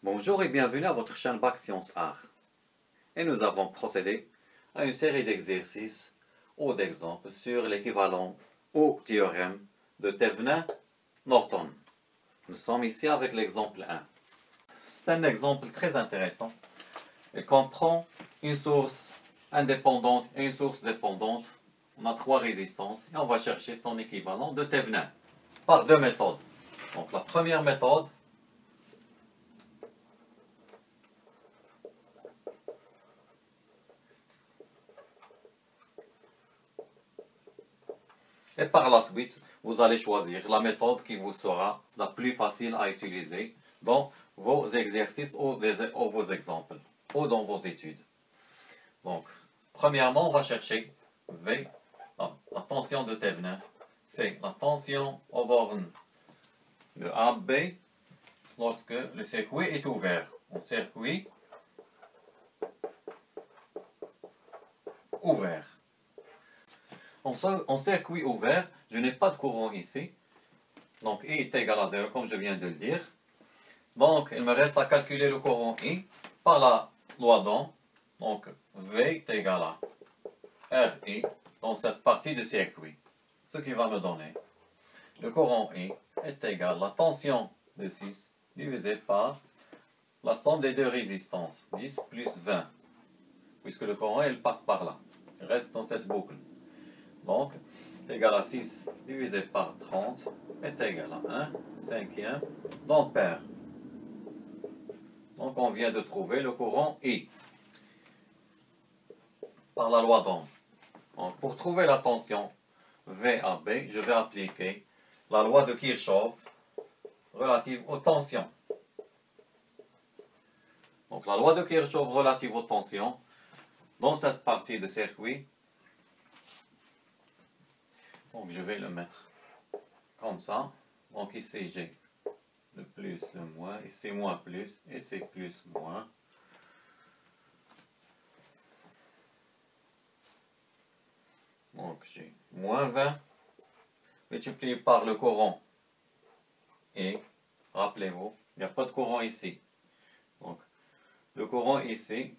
Bonjour et bienvenue à votre chaîne Bac Sciences Art. Et nous avons procédé à une série d'exercices ou d'exemples sur l'équivalent ou théorème de Thevenin-Norton. Nous sommes ici avec l'exemple 1. C'est un exemple très intéressant. Il comprend une source indépendante et une source dépendante. On a trois résistances et on va chercher son équivalent de Thevenin par deux méthodes. Donc la première méthode, et par la suite, vous allez choisir la méthode qui vous sera la plus facile à utiliser dans vos exercices ou vos exemples ou dans vos études. Donc, premièrement, on va chercher V, la tension de Thevenin. C'est la tension aux bornes de AB lorsque le circuit est ouvert. Un circuit ouvert. En circuit ouvert, je n'ai pas de courant ici. Donc I est égal à 0 comme je viens de le dire. Donc il me reste à calculer le courant I par la loi d'Ohm. Donc V est égal à RI dans cette partie du circuit. Ce qui va me donner le courant I est égal à la tension de 6 divisé par la somme des deux résistances. 10 plus 20. Puisque le courant il passe par là. Il reste dans cette boucle. Donc, égal à 6 divisé par 30 est égal à 1 cinquième d'ampère. Donc, on vient de trouver le courant I par la loi d'Ohm. Donc, pour trouver la tension VAB, je vais appliquer la loi de Kirchhoff relative aux tensions. Donc, la loi de Kirchhoff relative aux tensions, dans cette partie de circuit, donc je vais le mettre comme ça. Donc ici j'ai le plus, le moins, ici moins plus, ici plus, moins. Donc j'ai moins 20 multiplié par le courant. Et rappelez-vous, il n'y a pas de courant ici. Donc le courant ici,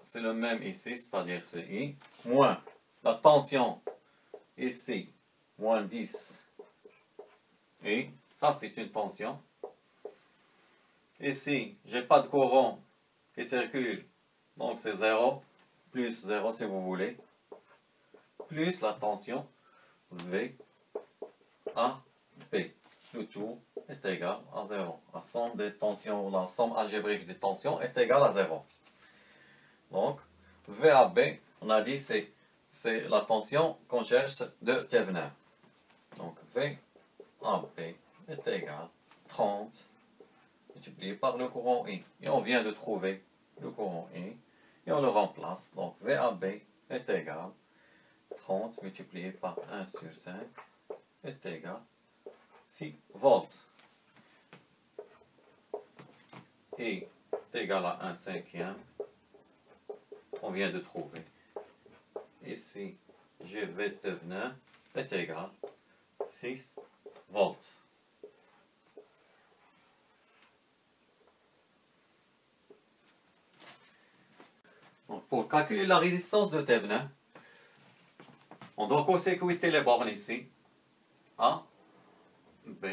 c'est le même ici, c'est-à-dire ce I, moins la tension ici, moins 10. Et ça, c'est une tension. Ici, je n'ai pas de courant qui circule, donc c'est 0, plus 0 si vous voulez, plus la tension V A B. Le tout est égal à 0. La somme des tensions, la somme algébrique des tensions est égale à 0. Donc, VAB, on a dit, c'est la tension qu'on cherche de Thevenin. Donc, VAB est égal à 30 multiplié par le courant I. Et on vient de trouver le courant I. Et on le remplace. Donc, VAB est égal à 30 multiplié par 1 sur 5 est égal à 6 volts. I est égal à 1 cinquième. On vient de trouver. Ici, GV Thevenin est égal à 6 volts. Donc, pour calculer la résistance de Thevenin, on doit court-circuiter les bornes ici, A, B,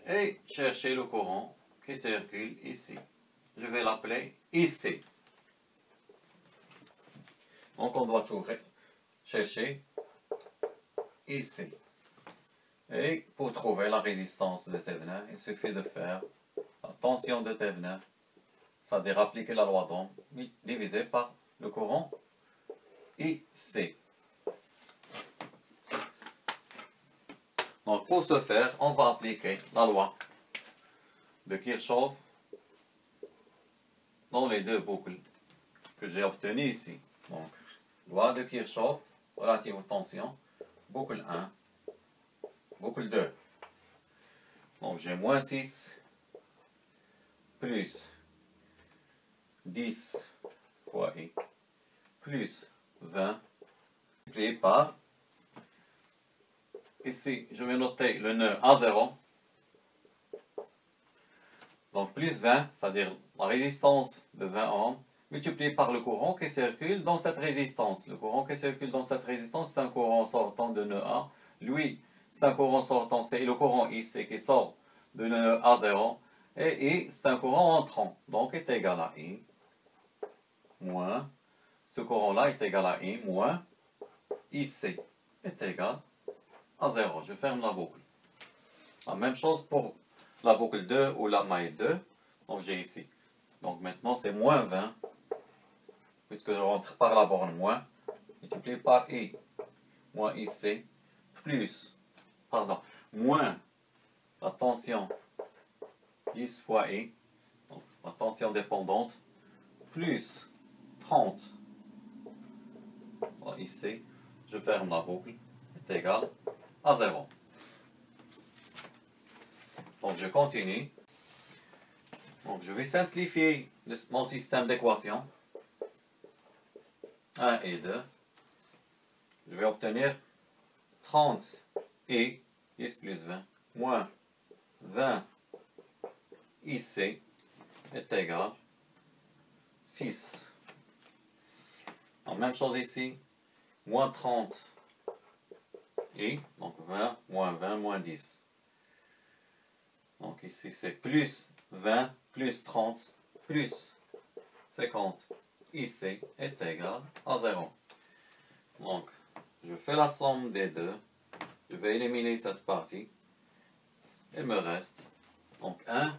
et chercher le courant qui circule ici. Je vais l'appeler IC. Donc on doit toujours chercher IC. Et pour trouver la résistance de Thevenin, il suffit de faire la tension de Thevenin, c'est-à-dire appliquer la loi d'Ohm, divisé par le courant IC. Donc pour ce faire, on va appliquer la loi de Kirchhoff dans les deux boucles que j'ai obtenues ici. Donc, loi de Kirchhoff relative aux tensions, boucle 1, boucle 2. Donc j'ai moins 6 plus 10 fois I plus 20 multiplié par, ici je vais noter le nœud à 0. Donc plus 20, c'est-à-dire la résistance de 20 ohms, multiplié par le courant qui circule dans cette résistance. Le courant qui circule dans cette résistance, c'est un courant sortant de nœud A. Lui, c'est un courant sortant, c'est le courant IC qui sort de nœud A0. Et I, c'est un courant entrant, donc est égal à I moins, ce courant-là est égal à I moins IC est égal à 0. Je ferme la boucle. La même chose pour la boucle 2 ou la maille 2. Donc j'ai ici. Donc maintenant c'est moins 20, puisque je rentre par la borne moins, multiplié par I moins IC, plus, moins la tension 10 fois I, donc la tension dépendante, plus 30 IC, je ferme la boucle, est égal à 0. Donc je continue. Donc je vais simplifier mon système d'équations. 1 et 2. Je vais obtenir 30 et 10 plus 20 moins 20 IC est égal 6. La même chose ici. Moins 30 et donc 20 moins 10. Donc ici c'est plus 20 plus 30 plus 50 IC est égal à 0. Donc je fais la somme des deux. Je vais éliminer cette partie. Il me reste donc 1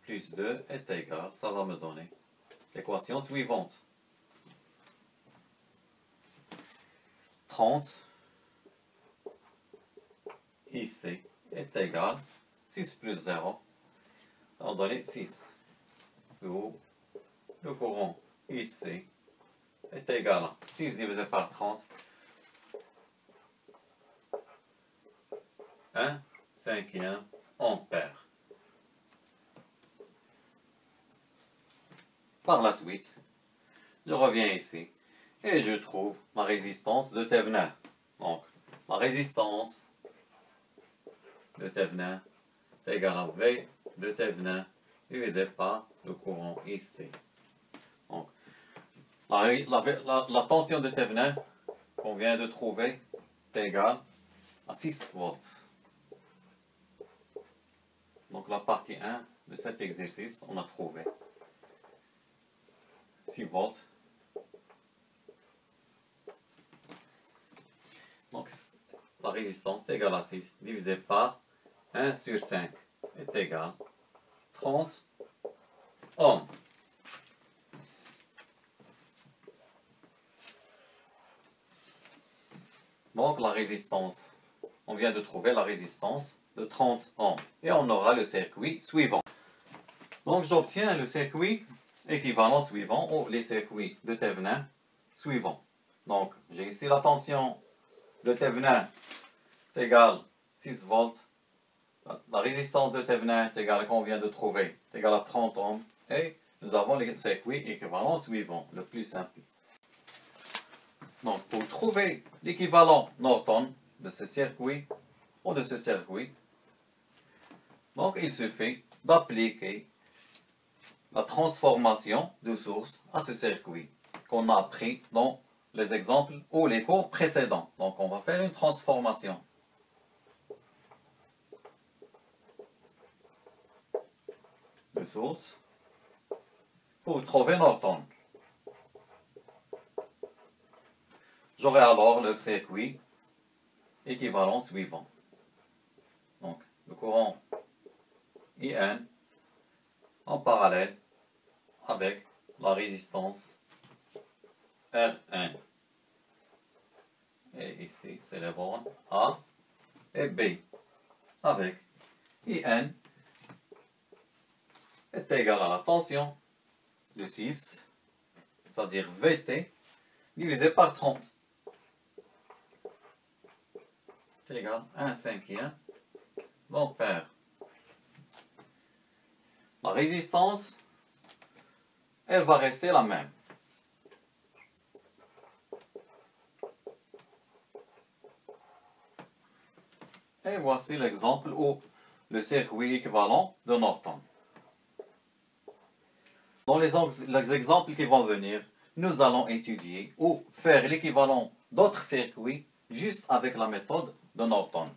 plus 2 est égal, ça va me donner l'équation suivante. 30 IC est égal 6 plus 0, ça va donner 6. Le courant IC est égal à 6 divisé par 30, 1 cinquième ampère. Par la suite, je reviens ici et je trouve ma résistance de Thévenin. Donc, ma résistance de Thévenin est égale à V de Thévenin divisé par le courant IC. Donc, la tension de Thévenin qu'on vient de trouver est égale à 6 volts. Donc, la partie 1 de cet exercice, on a trouvé 6 volts. Donc, la résistance est égale à 6 divisé par 1 sur 5 est égal à 30 ohms. Donc, la résistance, on vient de trouver la résistance de 30 ohms. Et on aura le circuit suivant. Donc, j'obtiens le circuit équivalent suivant, ou les circuits de Thévenin suivants. Donc, j'ai ici la tension de Thévenin est égale à 6 volts. La résistance de Thévenin est égale à qu'on vient de trouver, est égale à 30 ohms. Et nous avons les circuits équivalents suivants, le plus simple. Donc, pour trouver l'équivalent Norton de ce circuit ou de ce circuit, donc il suffit d'appliquer la transformation de source à ce circuit qu'on a appris dans les exemples ou les cours précédents. Donc, on va faire une transformation. De source pour trouver Norton. J'aurai alors le circuit équivalent suivant. Donc, le courant IN en parallèle avec la résistance R1. Et ici, c'est les bornes A et B. Avec IN est égal à la tension de 6, c'est-à-dire VT, divisé par 30. C'est égal à 1 cinquième d'ampère. La résistance, elle va rester la même. Et voici l'exemple où le circuit équivalent de Norton. Dans les exemples qui vont venir, nous allons étudier ou faire l'équivalent d'autres circuits juste avec la méthode de Norton.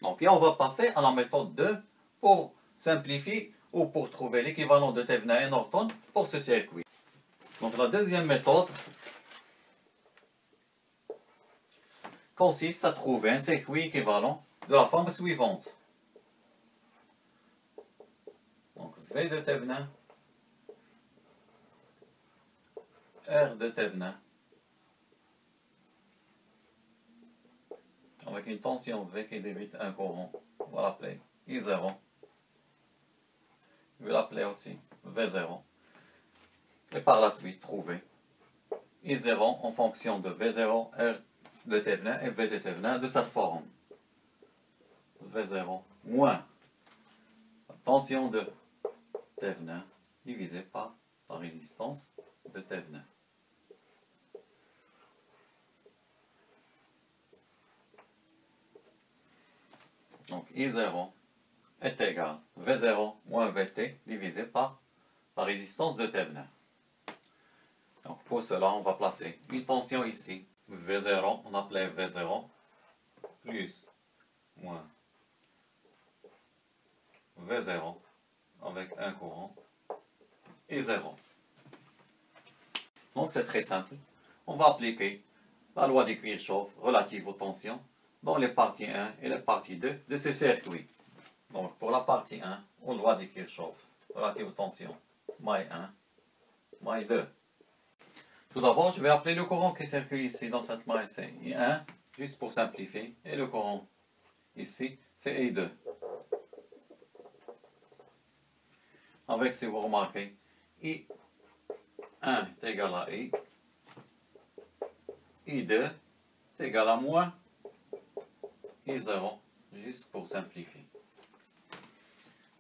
Donc, et on va passer à la méthode 2 pour simplifier ou pour trouver l'équivalent de Thevenin et Norton pour ce circuit. Donc, la deuxième méthode consiste à trouver un circuit équivalent de la forme suivante. Donc, V de Thevenin, R de Thevenin, avec une tension V qui débite un courant, on va l'appeler I0. Je vais l'appeler aussi V0. Et par la suite, trouver I0 en fonction de V0, R de Thevenin et V de Thevenin de cette forme. V0 moins la tension de Thevenin divisé par la résistance de Thevenin. Donc I0 est égal à V0 moins Vt divisé par la résistance de Thevenin. Donc pour cela, on va placer une tension ici. V0, on appelait V0 plus moins V0 avec un courant et 0. Donc c'est très simple. On va appliquer la loi de Kirchhoff relative aux tensions dans les parties 1 et les parties 2 de ce circuit. Donc pour la partie 1, aux lois de Kirchhoff relative aux tensions, maille 1, maille 2. Tout d'abord, je vais appeler le courant qui circule ici dans cette maille, c'est I1, juste pour simplifier, et le courant ici, c'est I2. Avec, si vous remarquez, I1 est égal à I, I2 est égal à moins I0, juste pour simplifier.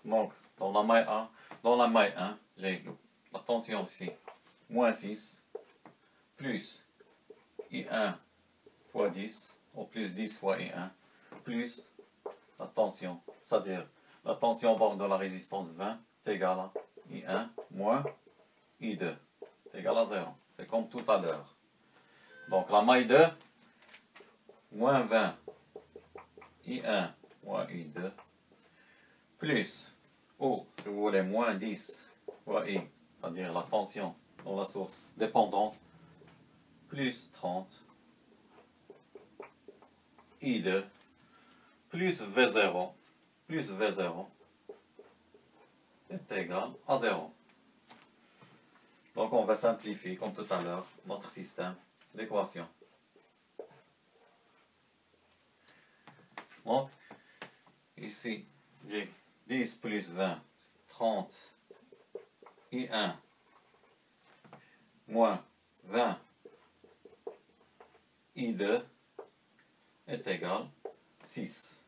Donc, dans la maille 1, j'ai la tension ici, moins 6, plus I1 fois 10, ou plus 10 fois I1, plus la tension, c'est-à-dire la tension borne de la résistance 20 est égale à I1 moins I2 est égal à 0. C'est comme tout à l'heure. Donc la maille 2, moins 20 I1 moins I2, plus, ou si vous voulez, moins 10 fois I, c'est-à-dire la tension dans la source dépendante, plus 30 I2, plus V0 est égal à 0. Donc on va simplifier, comme tout à l'heure, notre système d'équations. Donc, ici, j'ai 10 plus 20, 30 I1 moins 20 I2 est égal à 6.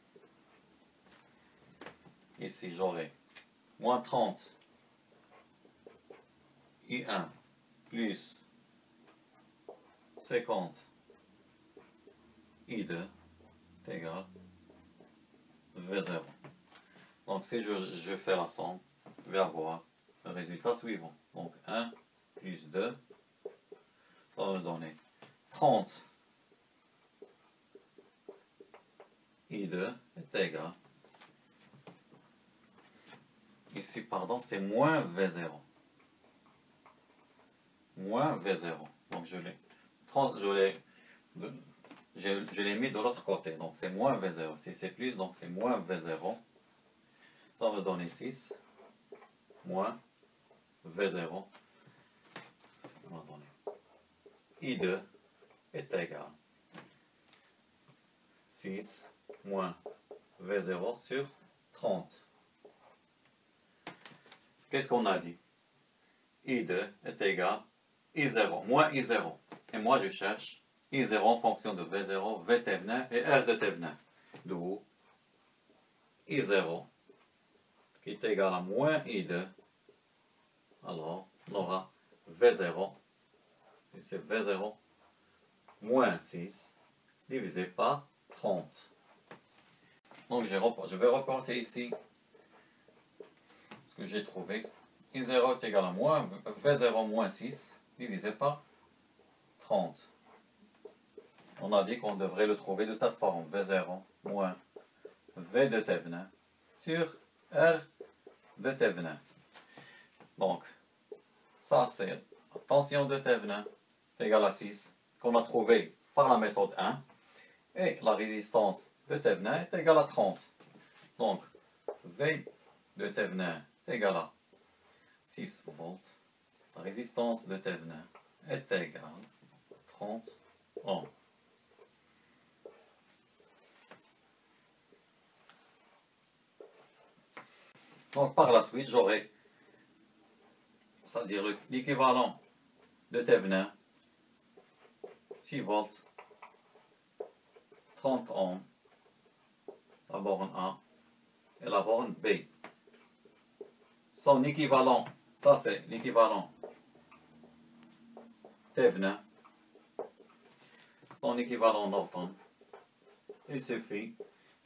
Ici, j'aurai moins 30 I1 plus 50 I2 est égal à V0. Donc si je fais la somme, je vais avoir le résultat suivant. Donc 1 plus 2, ça va me donner 30 I2 est égal. Ici, pardon, c'est moins V0. Moins V0. Donc je l'ai mis de l'autre côté. Donc c'est moins V0. Si c'est plus, donc c'est moins V0. Ça va donner 6. Moins V0. Ça va donner I2 est égal. 6 moins V0 sur 30. Qu'est-ce qu'on a dit? I2 est égal à I0, moins I0. Et moi, je cherche I0 en fonction de V0, V Thevenin et R de Thevenin. D'où I0 qui est égal à moins I2. Alors, on aura V0, et c'est V0 moins 6 divisé par 30. Donc je vais reporter ici ce que j'ai trouvé. I0 est égal à moins V0 moins 6 divisé par 30. On a dit qu'on devrait le trouver de cette forme. V0 moins V de Thevenin sur R de Thevenin. Donc, ça c'est la tension de Thevenin égale à 6 qu'on a trouvé par la méthode 1. Et la résistance de Thevenin est égale à 30. Donc, V de Thevenin est égal à 6 volts. La résistance de Thevenin est égale à 30 ohms. Donc, par la suite, j'aurai, c'est-à-dire l'équivalent de Thevenin, 6 volts, 30 ohms, la borne A et la borne B. Son équivalent, ça c'est l'équivalent Thevenin, son équivalent Norton. Il suffit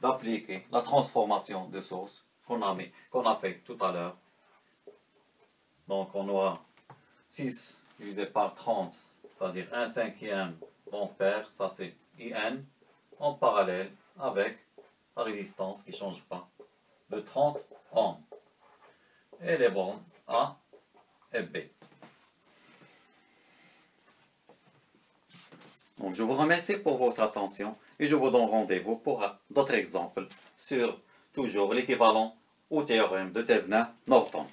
d'appliquer la transformation de source qu'on a fait tout à l'heure. Donc on aura 6 divisé par 30, c'est-à-dire 1/5 d'ampère, ça c'est IN, en parallèle avec la résistance qui ne change pas, de 30 ohms. Et les bornes A et B. Donc je vous remercie pour votre attention et je vous donne rendez-vous pour d'autres exemples sur toujours l'équivalent au théorème de Thevenin-Norton.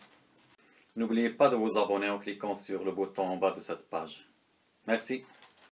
N'oubliez pas de vous abonner en cliquant sur le bouton en bas de cette page. Merci.